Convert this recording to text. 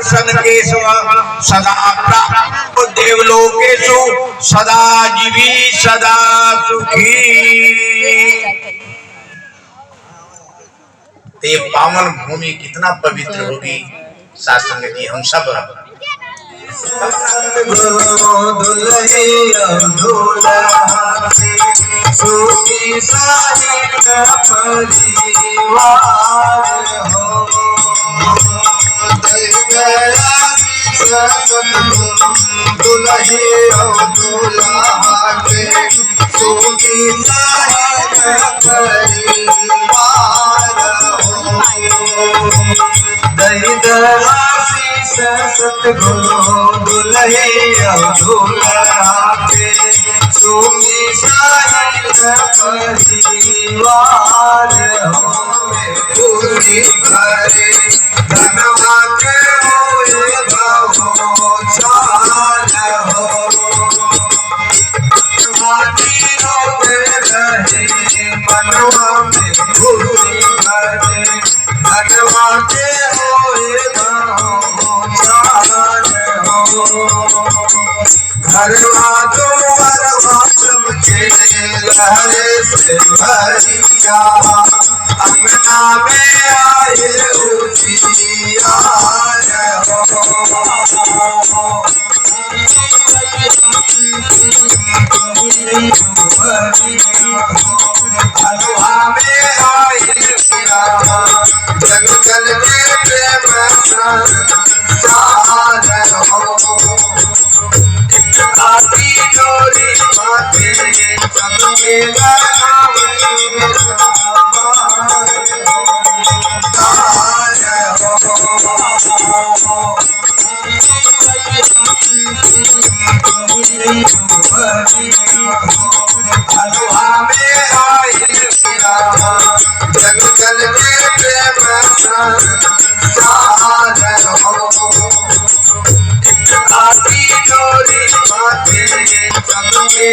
सदकेशव सदा देवलोकेशु सदा जीवी सदा सुखी। ये पावन भूमि कितना पवित्र होगी शास्त्र में कि हम सब सतगुरु दुल्हे दूल्हा के सुखी परिवार हो पूरी भरे धनवा के होए चाल हो माटी रोते रहे मनवा में पूरी भरे धनवा के होए घरवा द्वार चमके लहरे से भरिया अंगना में आए उजिया घरवा में आए जग जल के प्रेम आती डोरी माथे सबके जग जल के प्रेम आती डोरी माथे सबके